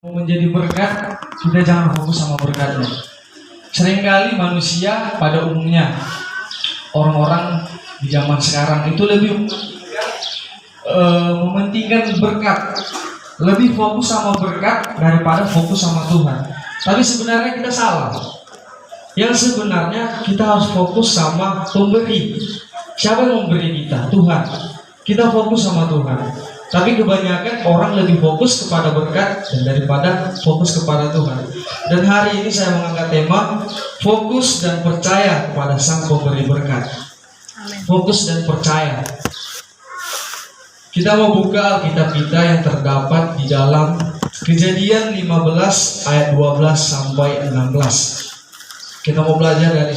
Mau menjadi berkat, kita jangan fokus sama berkatnya. Seringkali manusia pada umumnya, orang-orang di zaman sekarang itu lebih mementingkan berkat, lebih fokus sama berkat daripada fokus sama Tuhan. Tapi sebenarnya kita salah. Yang sebenarnya kita harus fokus sama pemberi. Siapa yang memberi kita? Tuhan. Kita fokus sama Tuhan. Tapi kebanyakan orang lebih fokus kepada berkat dan daripada fokus kepada Tuhan. Dan hari ini saya mengangkat tema fokus dan percaya kepada Sang Pemberi berkat. Fokus dan percaya. Kita mau buka Alkitab kita yang terdapat di dalam Kejadian 15 ayat 12 sampai 16. Kita mau belajar dari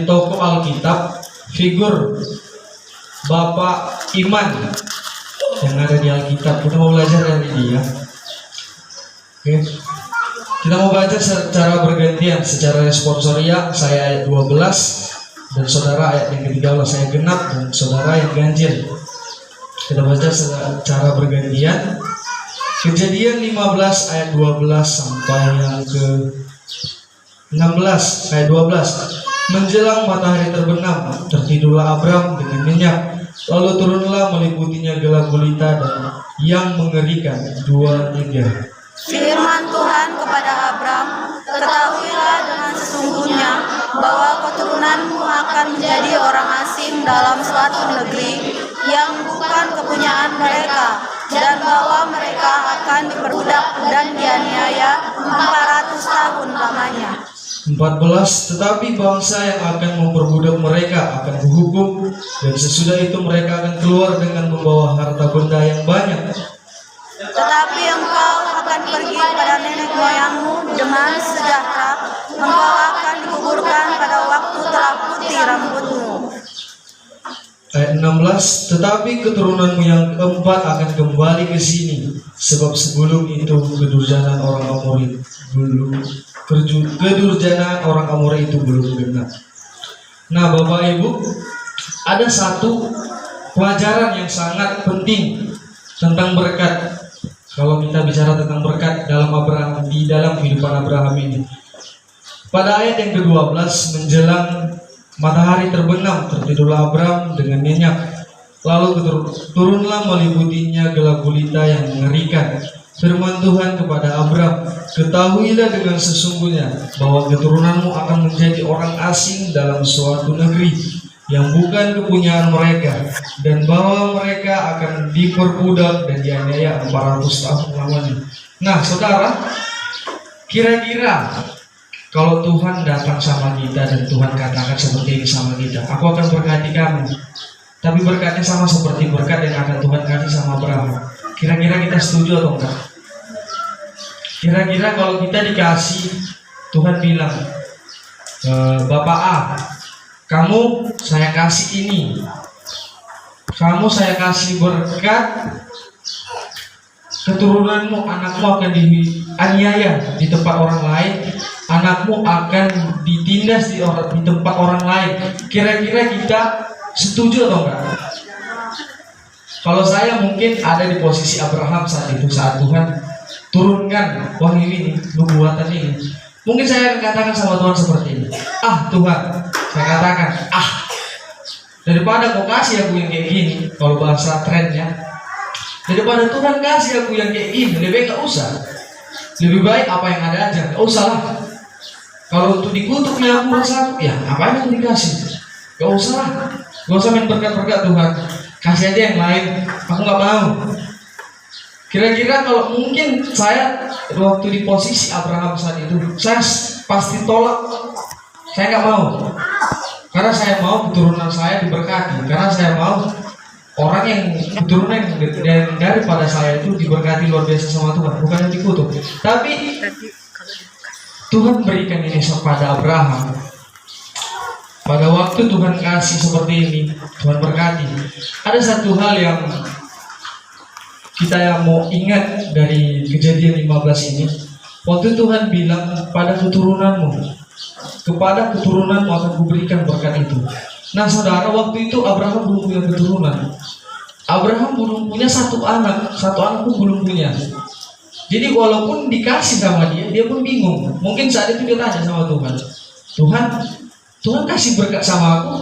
tokoh Alkitab, figur Bapak Iman yang ada di Alkitab. Kita mau belajar dari dia. Oke. Kita mau baca secara bergantian, secara responsoria. Saya ayat 12 dan saudara ayat yang ke-13. Saya genap dan saudara yang ganjil. Kita baca secara bergantian. Kejadian 15 ayat 12 sampai yang ke-16 ayat 12. Menjelang matahari terbenam, tertidurlah Abram dengan nyenyak. Lalu turunlah meliputinya gelap gulita dan yang mengerikan, dua tiga. Firman Tuhan kepada Abram, ketahuilah dengan sesungguhnya bahwa keturunanmu akan menjadi orang asing dalam suatu negeri yang bukan kepunyaan mereka, dan bahwa mereka akan diperbudak dan dianiaya 400 tahun lamanya. 14. Tetapi bangsa yang akan memperbudak mereka akan kuhukum, dan sesudah itu mereka akan keluar dengan membawa harta benda yang banyak. Tetapi engkau akan pergi pada nenek moyangmu dengan sejahtera, engkau akan dikuburkan pada waktu telah putih rambutmu. Ayat 16. Tetapi keturunanmu yang keempat akan kembali ke sini, sebab sebelum itu kedurjanaan orang Amori itu belum genap. Nah, Bapak Ibu, ada satu pelajaran yang sangat penting tentang berkat. Kalau kita bicara tentang berkat di dalam kehidupan Abraham ini. Pada ayat yang ke-12, menjelang matahari terbenam, tertidurlah Abram dengan nyenyak. Lalu turunlah meliputinya gelap gulita yang mengerikan. Firman Tuhan kepada Abram, ketahuilah dengan sesungguhnya bahwa keturunanmu akan menjadi orang asing dalam suatu negeri yang bukan kepunyaan mereka, dan bahwa mereka akan diperbudak dan dianiaya 400 tahun lamanya. Nah, saudara, kira-kira kalau Tuhan datang sama kita dan Tuhan katakan seperti ini sama kita, aku akan berkati kamu, tapi berkatnya sama seperti berkat yang akan Tuhan kasih sama Abraham. Kira-kira kita setuju atau enggak? Kira-kira kalau kita dikasih, Tuhan bilang, Bapak A, kamu saya kasih ini, kamu saya kasih berkat, keturunanmu, anakmu akan dianiaya di tempat orang lain, anakmu akan ditindas di tempat orang lain. Kira-kira kita setuju atau enggak? Kalau saya mungkin ada di posisi Abraham saat itu, saat Tuhan turunkan wahyu ini, nubuatan ini, mungkin saya akan katakan sama Tuhan seperti ini, Tuhan, saya katakan, daripada kau kasih aku yang kayak gini, kalau bahasa trennya, daripada Tuhan kasih aku yang kayak gini, lebih baik gak usah. Lebih baik apa yang ada aja, gak usah lah. Kalau untuk dikutuknya aku rasa, ya apa yang dikasih, gak usah lah. Gak usah main berkat-berkat Tuhan, kasih aja yang lain, aku gak mau. Kira-kira kalau mungkin saya waktu di posisi Abraham saat itu, saya pasti tolak. Saya nggak mau, karena saya mau keturunan saya diberkati, karena saya mau orang yang keturunan yang daripada saya itu diberkati luar biasa sama Tuhan, bukan yang dikutuk. Tapi Tuhan berikan ini kepada Abraham. Pada waktu Tuhan kasih seperti ini, Tuhan berkati. Ada satu hal yang kita mau ingat dari Kejadian 15 ini. Waktu Tuhan bilang kepada keturunanmu akan kuberikan berkat itu. Nah, saudara, waktu itu Abraham belum punya keturunan. Abraham belum punya satu anak pun belum punya. Jadi walaupun dikasih sama dia, dia pun bingung. Mungkin saat itu dia tanya sama Tuhan, Tuhan, Tuhan kasih berkat sama aku,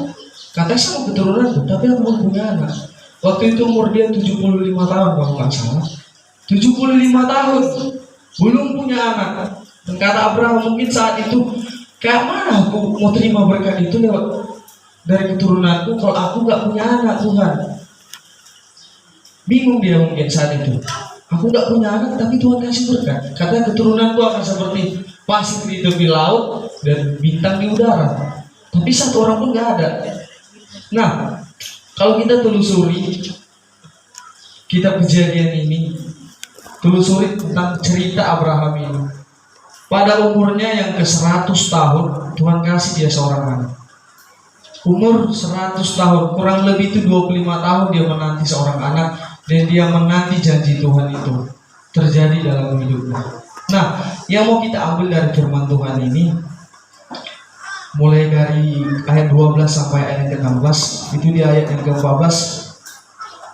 katanya sama keturunan tuh, tapi aku belum punya anak. Waktu itu umur dia 75 tahun kalau nggak salah. 75 tahun belum punya anak. Dan kata Abraham mungkin saat itu, kayak mana aku mau terima berkat itu lewat dari keturunanku kalau aku nggak punya anak, Tuhan. Bingung dia mungkin saat itu. Aku nggak punya anak tapi Tuhan kasih berkat. Katanya keturunanku akan seperti pasir di tepi laut dan bintang di udara. Tapi satu orang pun nggak ada. Nah, kalau kita telusuri kitab Kejadian ini, telusuri tentang cerita Abraham ini. Pada umurnya yang ke 100 tahun, Tuhan kasih dia seorang anak. Umur 100 tahun, kurang lebih itu 25 tahun dia menanti seorang anak, dan dia menanti janji Tuhan itu terjadi dalam hidupnya. Nah, yang mau kita ambil dari firman Tuhan ini, mulai dari ayat 12 sampai ayat ke-16, itu di ayat yang ke-14,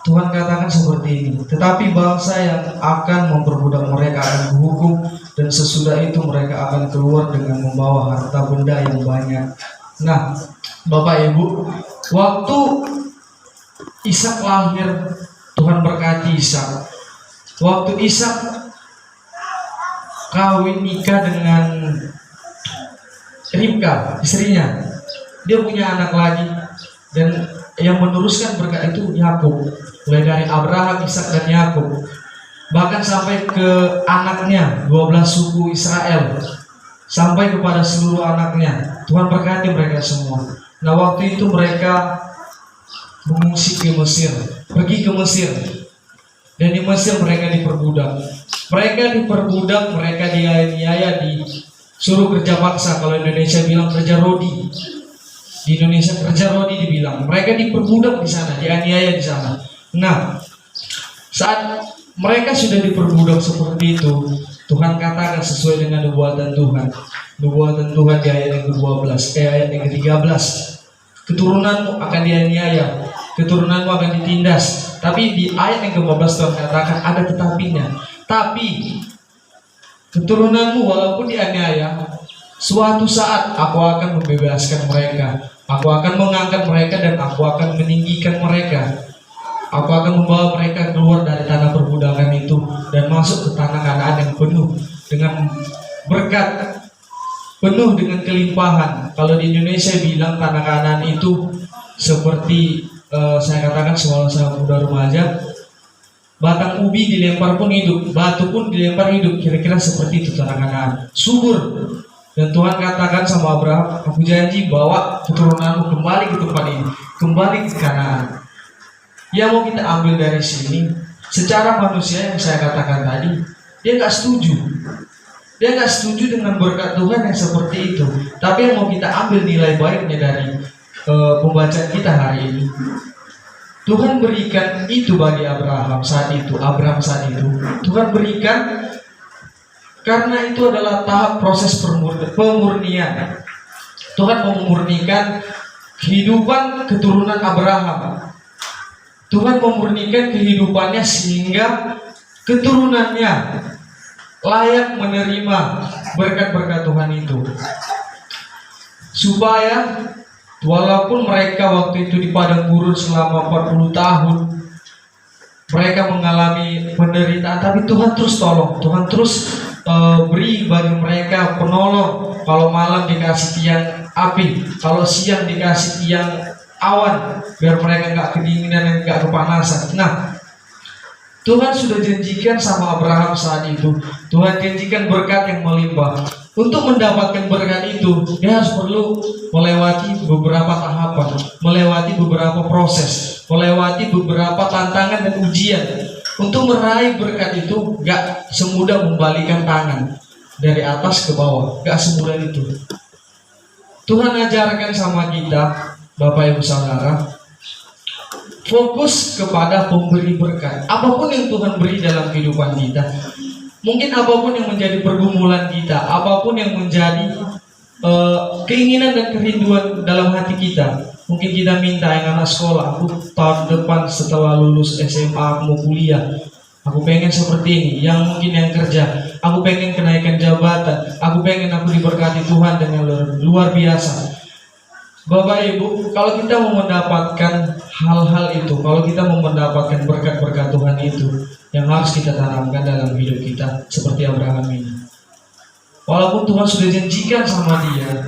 Tuhan katakan seperti ini, tetapi bangsa yang akan memperbudak mereka akan dihukum, dan sesudah itu mereka akan keluar dengan membawa harta benda yang banyak. Nah, Bapak Ibu, waktu Ishak lahir, Tuhan berkati Ishak. Waktu Ishak kawin nikah dengan Ribka, istrinya, dia punya anak lagi, dan yang meneruskan berkat itu Yakub. Mulai dari Abraham, Ishak, dan Yakub, bahkan sampai ke anaknya 12 suku Israel, sampai kepada seluruh anaknya. Tuhan berkati mereka semua. Nah, waktu itu mereka mengungsi ke Mesir, pergi ke Mesir, dan di Mesir mereka diperbudak. Mereka dianiaya, disuruh kerja paksa. Kalau Indonesia bilang kerja rodi, di Indonesia kerja rodi dibilang. Mereka diperbudak di sana, dianiaya di sana. Nah, saat mereka sudah diperbudak seperti itu, Tuhan katakan sesuai dengan nubuatan Tuhan. Nubuatan Tuhan di ayat yang ke-12, ayat yang ke-13. Keturunanmu akan dianiaya, keturunanmu akan ditindas. Tapi di ayat yang ke-15 Tuhan katakan ada tetapinya. Tapi keturunanmu walaupun dianiaya, suatu saat aku akan membebaskan mereka. Aku akan mengangkat mereka dan aku akan meninggikan mereka. Aku akan membawa mereka keluar dari tanah perbudakan itu dan masuk ke tanah Kanaan yang penuh dengan berkat, penuh dengan kelimpahan. Kalau di Indonesia bilang tanah Kanaan itu seperti saya katakan sewaktu saya muda remaja, batang ubi dilempar pun hidup, batu pun dilempar hidup. Kira-kira seperti itu tanah Kanaan, subur. Dan Tuhan katakan sama Abraham, aku janji bawa keturunanmu kembali ke tempat ini, kembali ke Kanaan. Yang mau kita ambil dari sini, secara manusia yang saya katakan tadi, dia nggak setuju. Dia nggak setuju dengan berkat Tuhan yang seperti itu. Tapi yang mau kita ambil nilai baiknya dari pembacaan kita hari ini, Tuhan berikan itu bagi Abraham saat itu. Tuhan berikan karena itu adalah tahap proses pemurnian. Tuhan memurnikan kehidupan keturunan Abraham. Tuhan memurnikan kehidupannya sehingga keturunannya layak menerima berkat-berkat Tuhan itu. Supaya walaupun mereka waktu itu di padang gurun selama 40 tahun, mereka mengalami penderitaan, tapi Tuhan terus tolong. Tuhan terus beri bagi mereka penolong. Kalau malam dikasih tiang api, kalau siang dikasih tiang awan, biar mereka nggak kedinginan dan nggak kepanasan. Nah, Tuhan sudah janjikan sama Abraham saat itu. Tuhan janjikan berkat yang melimpah. Untuk mendapatkan berkat itu, dia harus perlu melewati beberapa tahapan, melewati beberapa proses, melewati beberapa tantangan dan ujian. Untuk meraih berkat itu, gak semudah membalikan tangan dari atas ke bawah, gak semudah itu. Tuhan ajarkan sama kita, Bapak Ibu Saudara, fokus kepada pemberi berkat. Apapun yang Tuhan beri dalam kehidupan kita, mungkin apapun yang menjadi pergumulan kita, apapun yang menjadi keinginan dan kerinduan dalam hati kita. Mungkin kita minta yang anak sekolah, aku tahun depan setelah lulus SMA aku mau kuliah. Aku pengen seperti ini. Yang mungkin yang kerja, aku pengen kenaikan jabatan, aku pengen aku diberkati Tuhan dengan luar biasa. Bapak Ibu, kalau kita mau mendapatkan hal-hal itu, kalau kita mau mendapatkan berkat-berkat Tuhan itu, yang harus kita tanamkan dalam hidup kita seperti Abraham ini. Walaupun Tuhan sudah janjikan sama dia,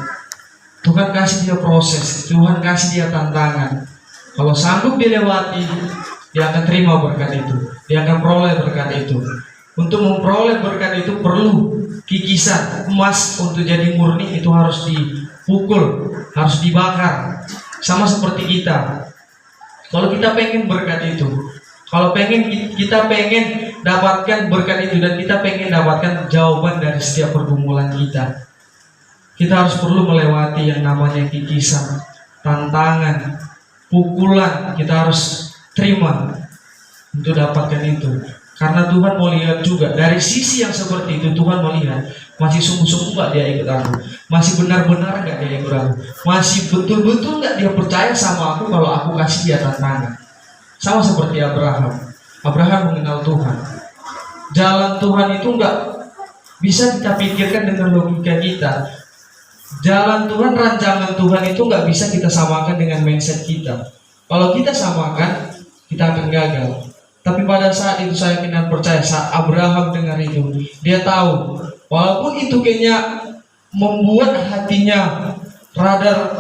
Tuhan kasih dia proses, Tuhan kasih dia tantangan. Kalau sanggup dilewati, dia akan terima berkat itu, dia akan peroleh berkat itu. Untuk memperoleh berkat itu perlu kikisan emas. Untuk jadi murni itu harus dipukul, harus dibakar. Sama seperti kita. Kalau kita pengen berkat itu, kalau kita pengen dapatkan berkat itu, dan kita pengen dapatkan jawaban dari setiap pergumulan kita harus perlu melewati yang namanya kikisan, tantangan, pukulan. Kita harus terima untuk dapatkan itu. Karena Tuhan mau lihat juga dari sisi yang seperti itu. Tuhan mau lihat masih sungguh-sungguh gak dia ikut aku, masih benar-benar gak dia ikut aku, masih betul-betul gak dia percaya sama aku kalau aku kasih dia tantangan. Sama seperti Abraham. Abraham mengenal Tuhan. Jalan Tuhan itu gak bisa kita pikirkan dengan logika kita. Jalan Tuhan, rancangan Tuhan itu gak bisa kita samakan dengan mindset kita. Kalau kita samakan, kita akan gagal. Tapi pada saat itu saya benar percaya, saat Abraham dengar itu, dia tahu walaupun itu kayaknya membuat hatinya rada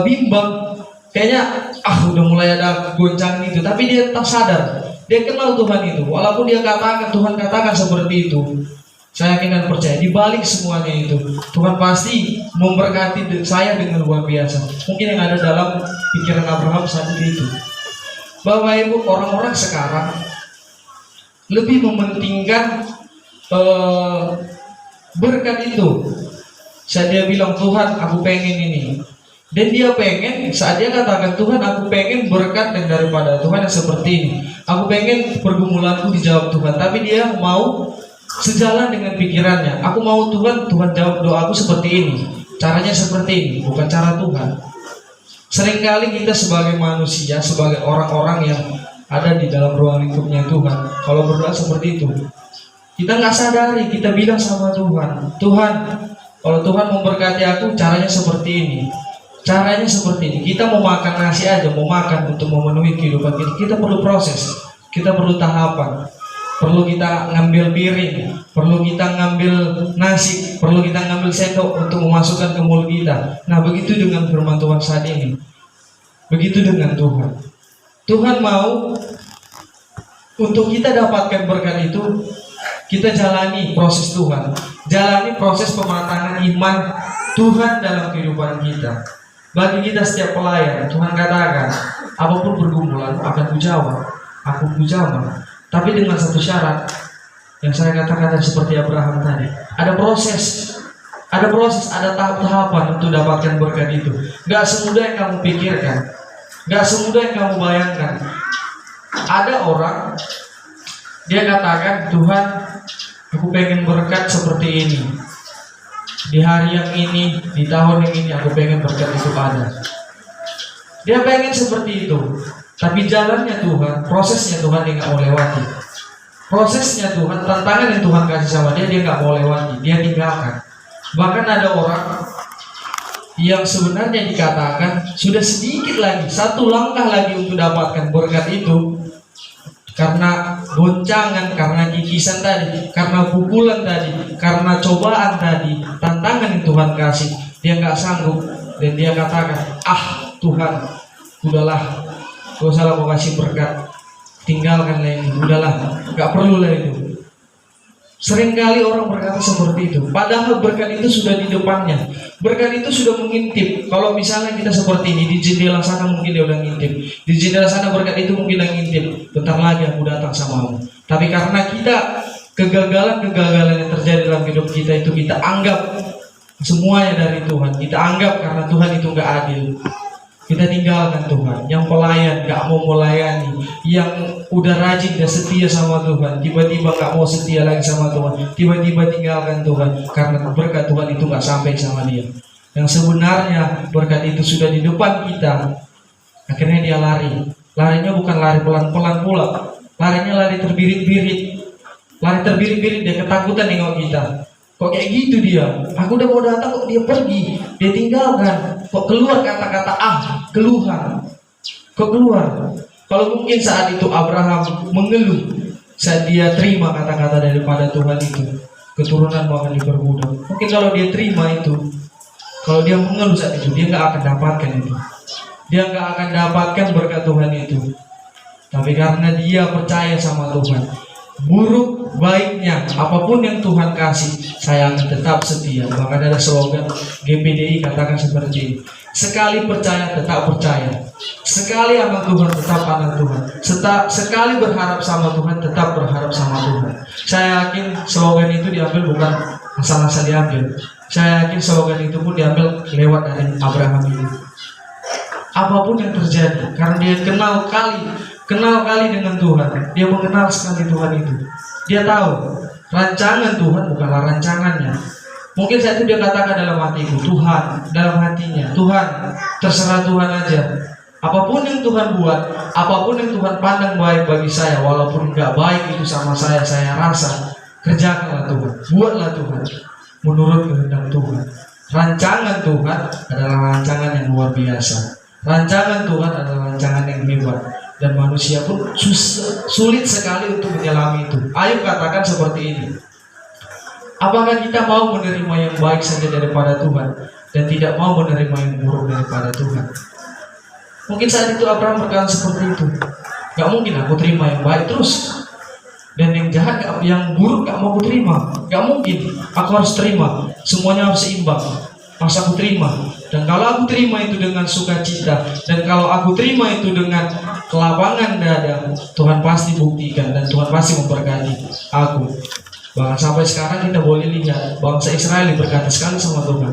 bimbang, kayaknya udah mulai ada goncang itu, tapi dia tetap sadar, dia kenal Tuhan itu. Walaupun dia katakan, Tuhan katakan seperti itu, saya yakin dan percaya di balik semuanya itu Tuhan pasti memberkati saya dengan luar biasa. Mungkin yang ada dalam pikiran Abraham saat itu. Bapak Ibu, orang-orang sekarang lebih mementingkan berkat itu. Saat dia bilang, Tuhan aku pengen ini, dan dia pengen, saat dia katakan, Tuhan aku pengen berkat dan daripada Tuhan yang seperti ini, aku pengen pergumulanku dijawab Tuhan, tapi dia mau sejalan dengan pikirannya. Aku mau Tuhan jawab doaku seperti ini, caranya seperti ini, bukan cara Tuhan. Seringkali kita sebagai manusia, sebagai orang-orang yang ada di dalam ruang lingkupnya Tuhan, kalau berdoa seperti itu, kita nggak sadari, kita bilang sama Tuhan, Tuhan, kalau Tuhan memberkati aku, caranya seperti ini, caranya seperti ini. Kita mau makan nasi aja, mau makan untuk memenuhi kehidupan kita perlu proses, kita perlu tahapan, perlu kita ngambil piring, perlu kita ngambil nasi, perlu kita ngambil sendok untuk memasukkan ke mulut kita. Nah, begitu dengan firman Tuhan saat ini. Begitu dengan Tuhan. Tuhan mau untuk kita dapatkan berkat itu, kita jalani proses Tuhan, jalani proses pematangan iman Tuhan dalam kehidupan kita. Bagi kita setiap pelayan, Tuhan katakan, apapun pergumulan akan kujawab, aku kujamah. Tapi dengan satu syarat yang saya katakan seperti Abraham tadi, ada proses, ada tahap-tahapan untuk dapatkan berkat itu. Gak semudah yang kamu pikirkan, gak semudah yang kamu bayangkan. Ada orang, dia katakan, Tuhan aku pengen berkat seperti ini, di hari yang ini, di tahun yang ini aku pengen berkat itu ada. Dia pengen seperti itu. Tapi jalannya Tuhan, prosesnya Tuhan dia nggak mau lewati. Prosesnya Tuhan, tantangan yang Tuhan kasih sama dia nggak mau lewati, dia tinggalkan. Bahkan ada orang yang sebenarnya dikatakan sudah sedikit lagi, satu langkah lagi untuk dapatkan berkat itu, karena goncangan, karena kikisan tadi, karena pukulan tadi, karena cobaan tadi, tantangan yang Tuhan kasih, dia nggak sanggup dan dia katakan, Tuhan, udahlah. Gak usah lah mau kasih berkat, tinggalkan lah ini, udahlah, gak perlu lah itu. Seringkali orang berkata seperti itu, padahal berkat itu sudah di depannya, berkat itu sudah mengintip. Kalau misalnya kita seperti ini, di jendela sana mungkin dia udah ngintip, di jendela sana berkat itu mungkin udah ngintip, bentar lagi aku datang samamu. Tapi karena kita kegagalan yang terjadi dalam hidup kita itu, kita anggap semuanya dari Tuhan, kita anggap karena Tuhan itu gak adil, kita tinggalkan Tuhan. Yang pelayan gak mau melayani, yang udah rajin dan setia sama Tuhan, tiba-tiba gak mau setia lagi sama Tuhan, tiba-tiba tinggalkan Tuhan karena berkat Tuhan itu gak sampai sama dia. Yang sebenarnya berkat itu sudah di depan kita, akhirnya dia lari. Larinya bukan lari pelan-pelan pula, larinya lari terbirit-birit. lari terbirik-birik, dia ketakutan nengok kita. Kok kayak gitu dia? Aku udah mau datang kok dia pergi, dia tinggalkan. Kok keluar kata-kata keluhan? Kok keluar? Kalau mungkin saat itu Abraham mengeluh, saat dia terima kata-kata daripada Tuhan itu, keturunanmu akan diperbudak. Mungkin kalau dia terima itu, kalau dia mengeluh saat itu, dia nggak akan dapatkan itu. Dia nggak akan dapatkan berkat Tuhan itu. Tapi karena dia percaya sama Tuhan, buruk baiknya apapun yang Tuhan kasih, saya akan tetap setia. Bahkan ada slogan GPDI katakan seperti ini: sekali percaya tetap percaya, sekali anak Tuhan tetap anak Tuhan, sekali berharap sama Tuhan tetap berharap sama Tuhan. Saya yakin slogan itu diambil bukan asal-asal diambil. Saya yakin slogan itu pun diambil lewat dari Abraham ini. Apapun yang terjadi, karena dia kenal kali dengan Tuhan, dia mengenal sekali Tuhan itu. Dia tahu rancangan Tuhan bukanlah rancangannya. Mungkin saat itu dia katakan dalam hatiku, Tuhan, dalam hatinya, Tuhan, terserah Tuhan aja. Apapun yang Tuhan buat, apapun yang Tuhan pandang baik bagi saya, walaupun nggak baik itu sama saya rasa, kerjakanlah Tuhan, buatlah Tuhan, menurut kehendak Tuhan. Rancangan Tuhan adalah rancangan yang luar biasa. Rancangan Tuhan adalah rancangan yang hebat. Dan manusia pun sulit sekali untuk menyelami itu. Ayo katakan seperti ini: apakah kita mau menerima yang baik saja daripada Tuhan dan tidak mau menerima yang buruk daripada Tuhan? Mungkin saat itu Abraham berkata seperti itu. Gak mungkin aku terima yang baik terus, dan yang jahat, yang buruk gak mau aku terima. Gak mungkin, aku harus terima. Semuanya harus seimbang, harus aku terima. Dan kalau aku terima itu dengan sukacita, dan kalau aku terima itu dengan kelapangan dada, Tuhan pasti buktikan dan Tuhan pasti memberkati aku. Bahkan sampai sekarang kita boleh lihat bangsa Israel diberkati sekali sama Tuhan.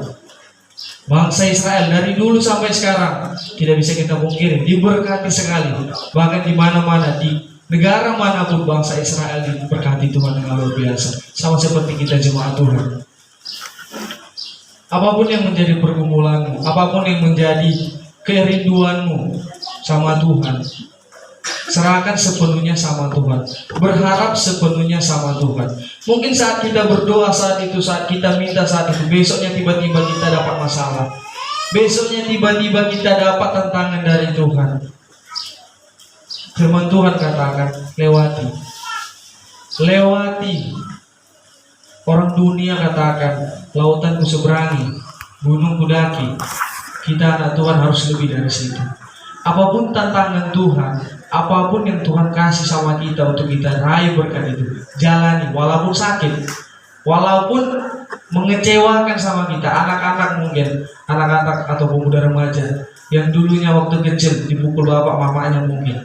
Bangsa Israel dari dulu sampai sekarang tidak bisa kita pungkiri diberkati sekali. Bahkan di mana-mana, di negara manapun bangsa Israel diberkati Tuhan yang luar biasa. Sama seperti kita jemaat Tuhan. Apapun yang menjadi pergumulanmu, apapun yang menjadi kerinduanmu sama Tuhan, serahkan sepenuhnya sama Tuhan. Berharap sepenuhnya sama Tuhan. Mungkin saat kita berdoa saat itu, saat kita minta saat itu, besoknya tiba-tiba kita dapat masalah. Besoknya tiba-tiba kita dapat tantangan dari Tuhan. Firman Tuhan katakan, lewati. Orang dunia katakan, lautan ku seberangi, gunung ku daki. Kita anak Tuhan harus lebih dari situ. Apapun tantangan Tuhan, apapun yang Tuhan kasih sama kita untuk kita raih berkat itu, jalani walaupun sakit, walaupun mengecewakan sama kita. Anak-anak mungkin, anak-anak atau pemuda remaja yang dulunya waktu kecil dipukul bapak mamanya, mungkin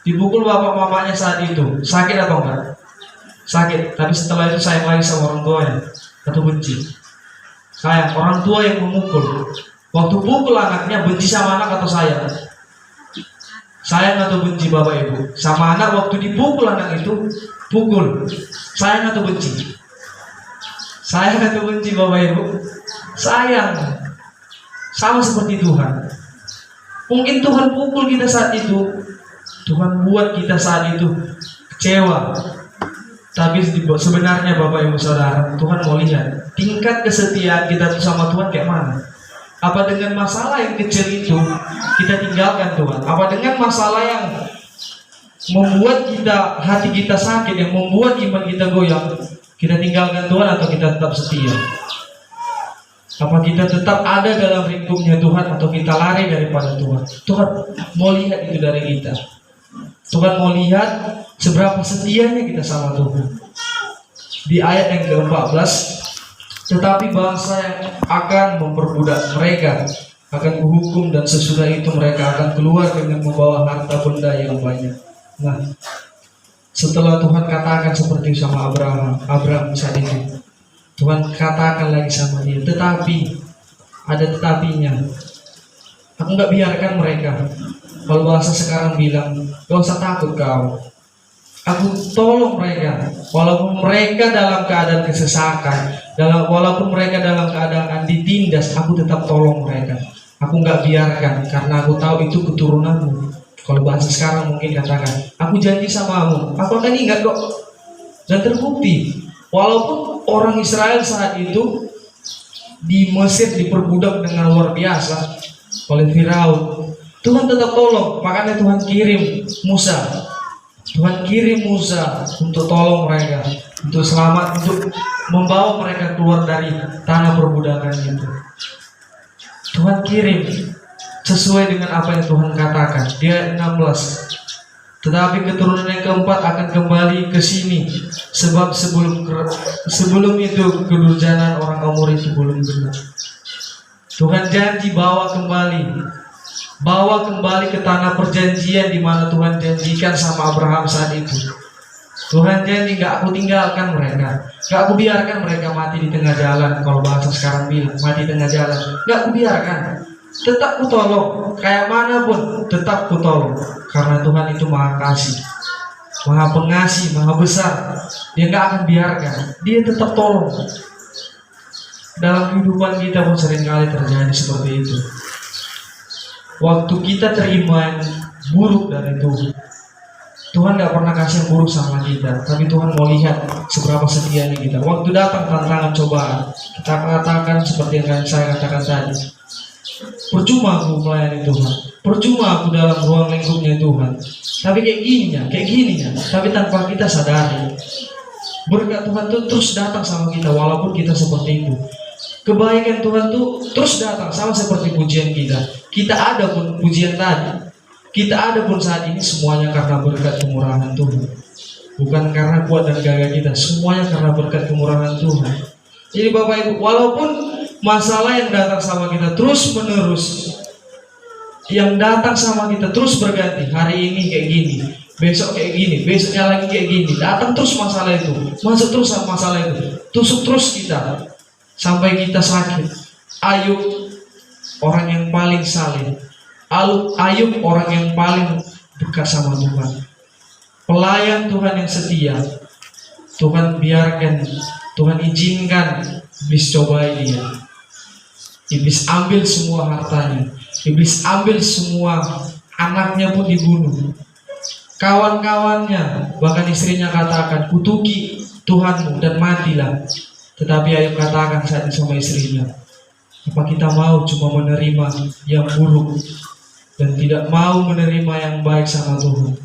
dipukul bapak mamanya saat itu, sakit atau enggak? Sakit, tapi setelah itu sayang lagi sama orang tuanya atau benci? Sayang, orang tua yang memukul, waktu pukul anaknya benci sama anak atau sayang? Sayang atau benci bapak ibu? Sama anak waktu dipukul anak itu, pukul, sayang atau benci? Sayang atau benci bapak ibu? Sayang. Sama seperti Tuhan. Mungkin Tuhan pukul kita saat itu, Tuhan buat kita saat itu kecewa. Tapi sebenarnya Bapak Ibu Saudara, Tuhan mau lihat tingkat kesetiaan kita sama Tuhan kayak mana. Apa dengan masalah yang kecil itu kita tinggalkan Tuhan? Apa dengan masalah yang membuat hati kita sakit, yang membuat iman kita goyang, kita tinggalkan Tuhan atau kita tetap setia? Apa kita tetap ada dalam lingkupnya Tuhan atau kita lari daripada Tuhan? Tuhan mau lihat itu dari kita. Tuhan mau lihat seberapa setianya kita sama Tuhan. Di ayat yang ke-14, tetapi bangsa yang akan memperbudak mereka akan kuhukum, dan sesudah itu mereka akan keluar dengan membawa harta benda yang banyak. Nah, setelah Tuhan katakan seperti sama Abraham saat itu, Tuhan katakan lagi sama dia, tetapi ada tetapinya. Aku nggak biarkan mereka. Kalau bahasa sekarang bilang, gak usah takut kau. Aku tolong mereka, walaupun mereka dalam keadaan kesesakan, walaupun mereka dalam keadaan ditindas, aku tetap tolong mereka. Aku nggak biarkan, karena aku tahu itu keturunanmu. Kalau bahasa sekarang mungkin katakan, aku janji samamu, aku akan ingat kok. Dan terbukti, walaupun orang Israel saat itu di Mesir diperbudak dengan luar biasa oleh Firaun, Tuhan tetap tolong. Makanya Tuhan kirim Musa. Tuhan kirim Musa untuk tolong mereka, untuk selamat, untuk membawa mereka keluar dari tanah perbudakan itu. Tuhan kirim sesuai dengan apa yang Tuhan katakan. Dia 16. Tetapi keturunan yang keempat akan kembali ke sini, sebab sebelum itu kedurjanan orang Amor itu belum benar. Tuhan janji bawa kembali ke tanah perjanjian di mana Tuhan janjikan sama Abraham saat itu. Tuhan janji, gak aku tinggalkan mereka, gak aku biarkan mereka mati di tengah jalan. Kalau bahasa sekarang bilang mati di tengah jalan, gak aku biarkan, tetap ku tolong. Kayak manapun tetap ku tolong, karena Tuhan itu maha kasih, maha pengasih, maha besar. Dia gak akan biarkan, dia tetap tolong. Dalam kehidupan kita pun seringkali terjadi seperti itu. Waktu kita terima yang buruk dari Tuhan gak pernah kasih yang buruk sama kita, tapi Tuhan mau lihat seberapa setianya kita. Waktu datang tantangan cobaan, kita katakan seperti yang saya katakan tadi, percuma aku melayani Tuhan, percuma aku dalam ruang lingkupnya Tuhan, tapi kayak gininya, tapi tanpa kita sadari, berkat Tuhan tuh terus datang sama kita walaupun kita seperti itu. Kebaikan Tuhan tuh terus datang sama seperti pujian kita. Kita ada pun pujian tadi, kita ada pun saat ini, semuanya karena berkat kemurahan Tuhan. Bukan karena kuat dan gagah kita, semuanya karena berkat kemurahan Tuhan. Jadi Bapak Ibu, walaupun masalah yang datang sama kita terus menerus, yang datang sama kita terus berganti, hari ini kayak gini, besok kayak gini, besoknya lagi kayak gini, datang terus masalah itu, masuk terus masalah itu, tusuk terus kita sampai kita sakit. Ayub orang yang paling saleh, Ayub orang yang paling dekat sama Tuhan, pelayan Tuhan yang setia. Tuhan biarkan, Tuhan izinkan iblis cobai dia. Iblis ambil semua hartanya, iblis ambil semua anaknya pun dibunuh. Kawan-kawannya, bahkan istrinya katakan, kutuki Tuhanmu dan matilah. Tetapi Ayub katakan saat itu sama istrinya, apa kita mau cuma menerima yang buruk dan tidak mau menerima yang baik sama Tuhan?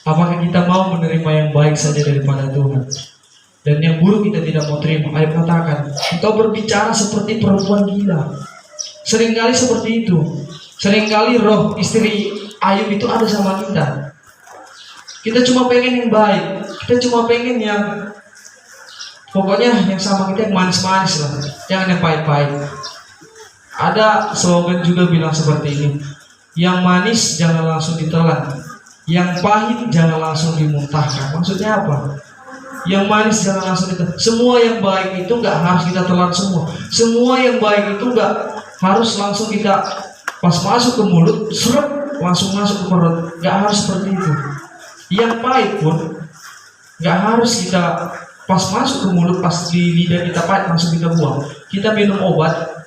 Apakah kita mau menerima yang baik saja daripada Tuhan, dan yang buruk kita tidak mau terima? Ayub katakan, engkau berbicara seperti perempuan gila. Seringkali seperti itu. Seringkali roh istri Ayub itu ada sama kita. Kita cuma pengen yang baik, kita cuma pengen yang pokoknya yang sama kita yang manis-manis lah, jangan yang pahit-pahit. Ada slogan juga bilang seperti ini, yang manis jangan langsung ditelan, yang pahit jangan langsung dimuntahkan. Maksudnya apa? Yang manis jangan langsung ditelan. Semua yang baik itu gak harus kita telan semua. Semua yang baik itu gak harus langsung kita pas masuk ke mulut, seret, langsung masuk ke perut. Gak harus seperti itu. Yang pahit pun gak harus kita pas masuk ke mulut, pas di lidah kita pahit langsung kita buang. Kita minum obat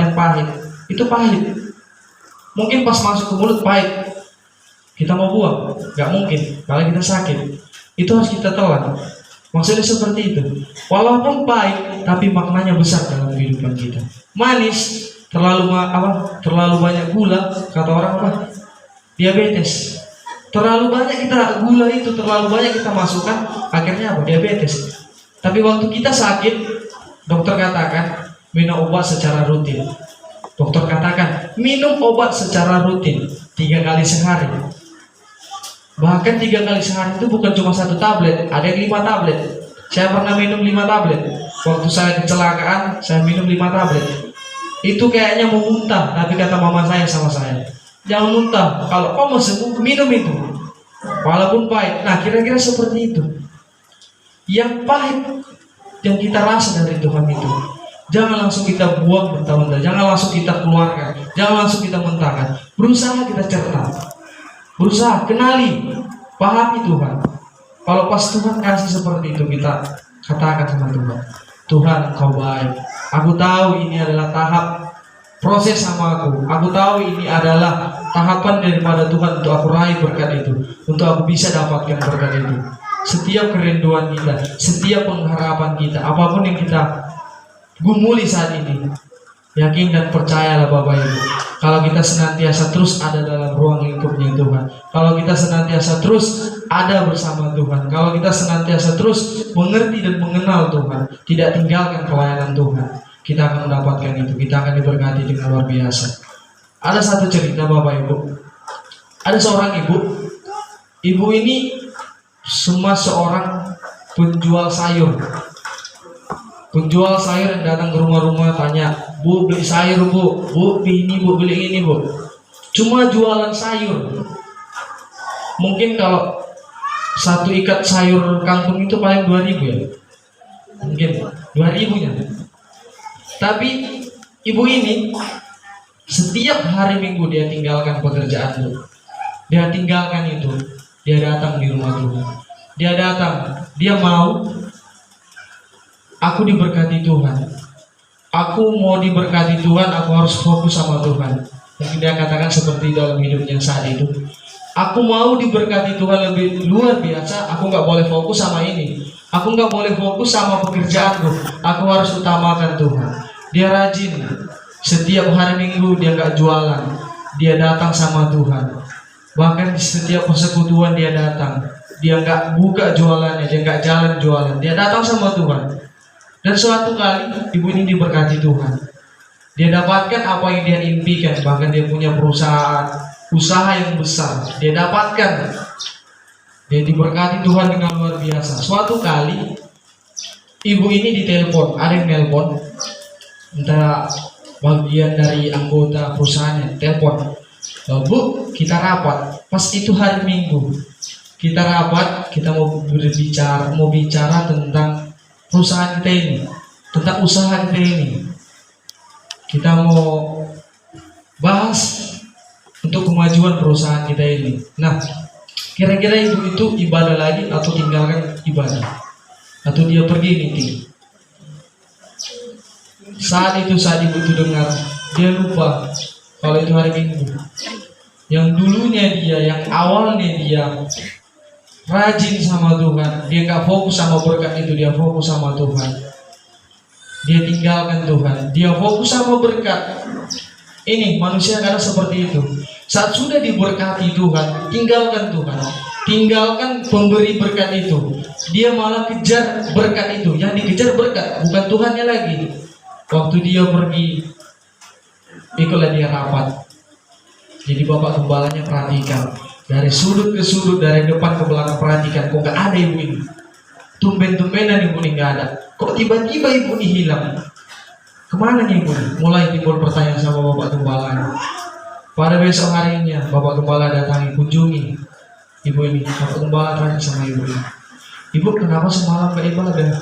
yang pahit, itu pahit. Mungkin pas masuk ke mulut pahit, kita mau buang, gak mungkin. Kalau kita sakit, itu harus kita telan. Maksudnya seperti itu. Walaupun pahit, tapi maknanya besar dalam kehidupan kita. Manis, terlalu banyak gula, kata orang apa? Diabetes. Terlalu banyak kita gula itu, terlalu banyak kita masukkan, akhirnya apa? Diabetes. Tapi waktu kita sakit, dokter katakan minum obat secara rutin. Dokter katakan minum obat secara rutin 3 kali sehari. Bahkan 3 kali sehari itu bukan cuma 1 tablet, ada yang 5 tablet. Saya pernah minum 5 tablet. Waktu saya kecelakaan, saya minum 5 tablet. Itu kayaknya mau muntah, tapi kata mama saya sama saya, jangan muntah, kalau kau mau sembuh minum itu walaupun pahit. Nah kira-kira seperti itu. Yang pahit yang kita rasa dari Tuhan itu, jangan langsung kita buang mentah-mentah, jangan langsung kita keluarkan, jangan langsung kita mentahkan. Berusaha kita cerna, berusaha kenali, pahami Tuhan. Kalau pas Tuhan kasih seperti itu, kita katakan sama Tuhan, Tuhan Engkau baik. Aku tahu ini adalah tahap proses sama aku tahu ini adalah tahapan daripada Tuhan untuk aku raih berkat itu, untuk aku bisa dapatkan berkat itu. Setiap kerinduan kita, setiap pengharapan kita, apapun yang kita gumuli saat ini, yakin dan percayalah Bapak Ibu, kalau kita senantiasa terus ada dalam ruang lingkupnya Tuhan, kalau kita senantiasa terus ada bersama Tuhan, kalau kita senantiasa terus mengerti dan mengenal Tuhan, tidak tinggalkan pelayanan Tuhan, kita akan mendapatkan itu, kita akan diberkati dengan luar biasa. Ada satu cerita Bapak Ibu, ada seorang ibu ini seorang penjual sayur. Penjual sayur yang datang ke rumah-rumah tanya, "Bu, beli sayur bu, ini bu, beli ini bu." Cuma jualan sayur. Mungkin kalau satu ikat sayur kangkung itu paling 2.000 ya. Mungkin 2.000 nya. Tapi ibu ini setiap hari Minggu dia tinggalkan pekerjaan bu. Dia tinggalkan itu. Dia datang di rumah Tuhan. Dia datang, dia mau, aku diberkati Tuhan. Aku mau diberkati Tuhan, aku harus fokus sama Tuhan. Mungkin dia katakan seperti dalam hidupnya saat itu. Aku mau diberkati Tuhan lebih luar biasa, aku gak boleh fokus sama ini. Aku gak boleh fokus sama pekerjaanku. Aku harus utamakan Tuhan. Dia rajin. Setiap hari Minggu dia gak jualan. Dia datang sama Tuhan. Bahkan di setiap persekutuan dia datang. Dia gak buka jualannya, dia gak jalan jualan. Dia datang sama Tuhan. Dan suatu kali ibu ini diberkati Tuhan. Dia dapatkan apa yang dia impikan. Bahkan dia punya perusahaan, usaha yang besar. Dia dapatkan. Dia diberkati Tuhan dengan luar biasa. Suatu kali ibu ini ditelepon. Ada yang telepon, entah bagian dari anggota perusahaannya, telepon, "Bu, kita rapat." Pas itu hari Minggu. Kita rapat, kita mau bicara tentang perusahaan kita ini, tentang usaha kita ini. Kita mau bahas untuk kemajuan perusahaan kita ini. Nah, kira-kira ibu itu ibadah lagi atau tinggalkan ibadah? Atau dia pergi meeting? Saat ibu itu dengar, dia lupa kalau itu hari Minggu. Yang dulunya dia, yang awalnya dia rajin sama Tuhan, dia gak fokus sama berkat itu, dia fokus sama Tuhan. Dia tinggalkan Tuhan, dia fokus sama berkat. Ini manusia kadang seperti itu. Saat sudah diberkati Tuhan, tinggalkan Tuhan, tinggalkan pemberi berkat itu. Dia malah kejar berkat itu. Yang dikejar berkat, bukan Tuhannya lagi. Waktu dia pergi, ikutlah dia rapat. Jadi Bapak Gembalanya perhatikan, dari sudut ke sudut, dari depan ke belakang, perhatikan, kok gak ada ibu ini. Tumben-tumbenan ibu ini gak ada. Kok tiba-tiba ibu ini hilang? Kemana nih ibu ini? Mulai timbul pertanyaan sama Bapak Gembala. Pada besok harinya Bapak Gembala datangi, kunjungi ibu ini. Bapak Gembala tanya sama ibu ini, "Ibu, kenapa semalam gak ibadah?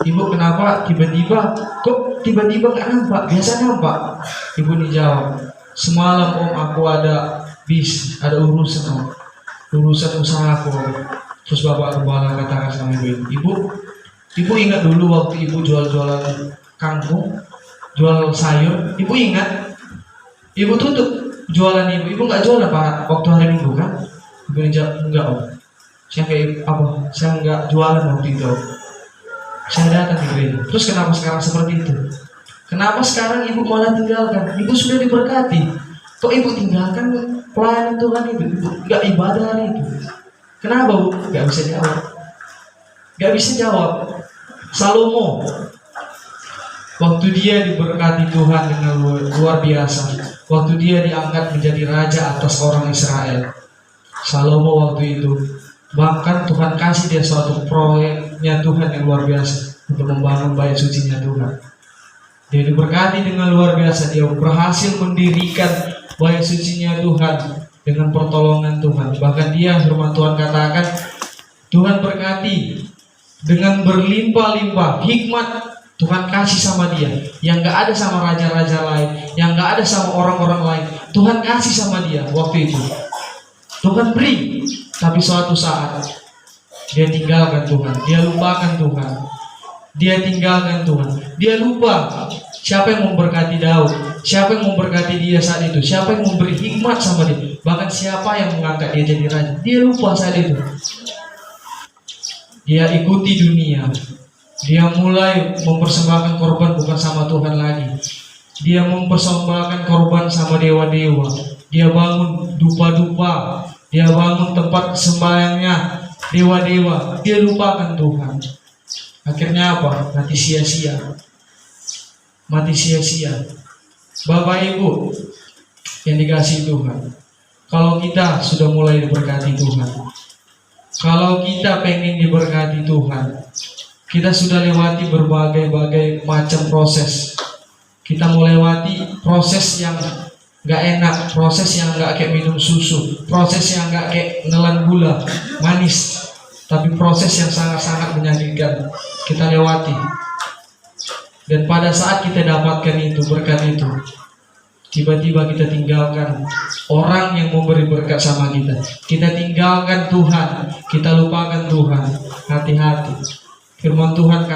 Ibu, kenapa tiba-tiba gak nampak? Biasa nampak." Ibu ini jawab, "Semalam Om, aku ada ada urusan usahaku." Terus Bapak Gembala katakan sama ibu ingat dulu waktu ibu jual-jualan kangkung, jual sayur, ibu ingat? Ibu tutup jualan ibu nggak jualan Pak waktu hari Minggu kan?" Ibu ini jawab, "Enggak Om, saya nggak jualan waktu itu, saya datang di gereja." "Terus kenapa sekarang seperti itu? Kenapa sekarang ibu malah tinggalkan? Ibu sudah diberkati, kok ibu tinggalkan pelayanan Tuhan itu? Ibu nggak ibadah hari itu. Kenapa Bu?" Gak bisa jawab. Salomo, waktu dia diberkati Tuhan dengan luar biasa, waktu dia diangkat menjadi raja atas orang Israel, Salomo waktu itu, bahkan Tuhan kasih dia suatu proyeknya Tuhan yang luar biasa untuk membangun bait sucinya Tuhan. Dia diberkati dengan luar biasa. Dia berhasil mendirikan bait sucinya Tuhan dengan pertolongan Tuhan. Bahkan dia, firman Tuhan katakan, Tuhan berkati dengan berlimpah-limpah hikmat Tuhan kasih sama dia, yang gak ada sama raja-raja lain, yang gak ada sama orang-orang lain. Tuhan kasih sama dia waktu itu. Tuhan beri, tapi suatu saat dia tinggalkan Tuhan, dia lupakan Tuhan, dia tinggalkan Tuhan, dia lupa siapa yang memberkati Daud. Siapa yang memberkati dia saat itu? Siapa yang memberi hikmat sama dia? Bahkan siapa yang mengangkat dia jadi raja? Dia lupa saat itu. Dia ikuti dunia. Dia mulai mempersembahkan korban bukan sama Tuhan lagi. Dia mempersembahkan korban sama dewa-dewa. Dia bangun dupa-dupa. Dia bangun tempat sembahyangnya dewa-dewa. Dia lupakan Tuhan. Akhirnya apa? Mati sia-sia. Mati sia-sia. Bapak Ibu yang dikasihi Tuhan, kalau kita sudah mulai diberkati Tuhan, kalau kita pengen diberkati Tuhan, kita sudah lewati berbagai macam proses. Kita melewati proses yang gak enak, proses yang gak kayak minum susu, proses yang gak kayak nelan gula manis, tapi proses yang sangat-sangat menyakitkan kita lewati. Dan pada saat kita dapatkan itu, berkat itu, tiba-tiba kita tinggalkan orang yang memberi berkat sama kita. Kita tinggalkan Tuhan, kita lupakan Tuhan. Hati-hati. Firman Tuhan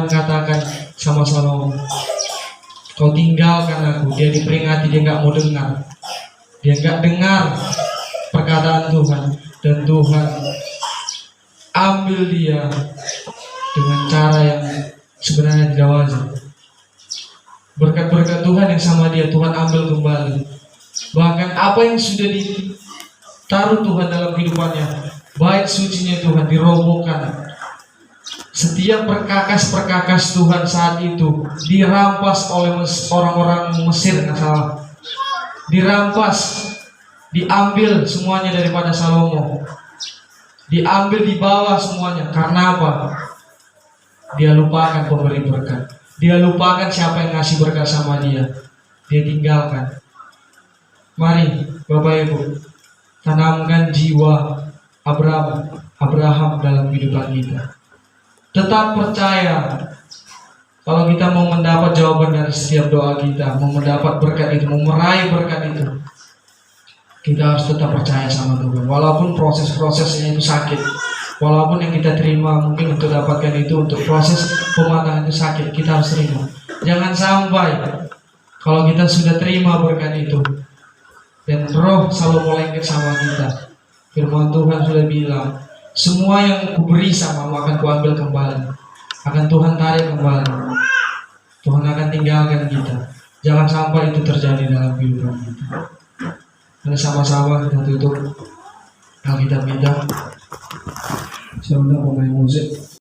katakan sama Salomo, kau tinggalkan aku. Dia diperingati, dia gak mau dengar. Dia gak dengar perkataan Tuhan. Dan Tuhan ambil dia dengan cara yang sebenarnya tidak wajar. Berkat-berkat Tuhan yang sama dia, Tuhan ambil kembali. Bahkan apa yang sudah ditaruh Tuhan dalam kehidupannya, bait sucinya Tuhan dirobohkan. Setiap perkakas-perkakas Tuhan saat itu dirampas oleh orang-orang Mesir, nggak salah. Dirampas, diambil semuanya daripada Salomo. Diambil, dibawa semuanya. Karena apa? Dia lupakan pemberi berkat. Dia lupakan siapa yang ngasih berkat sama dia. Dia tinggalkan. Mari Bapak Ibu, tanamkan jiwa Abraham dalam kehidupan kita. Tetap percaya. Kalau kita mau mendapat jawaban dari setiap doa kita, mau mendapat berkat itu, mau meraih berkat itu, kita harus tetap percaya sama Tuhan. Walaupun proses-prosesnya itu sakit, walaupun yang kita terima mungkin untuk dapatkan itu, untuk proses pematangan itu sakit, kita harus terima. Jangan sampai kalau kita sudah terima berkat itu dan roh selalu lengket sama kita. Firman Tuhan sudah bilang, semua yang kuberi samamu akan kuambil kembali, akan Tuhan tarik kembali. Tuhan akan tinggalkan kita. Jangan sampai itu terjadi dalam kehidupan kita. Mari sama-sama kita tutup Alkitab kita. Saya undang pemain musik.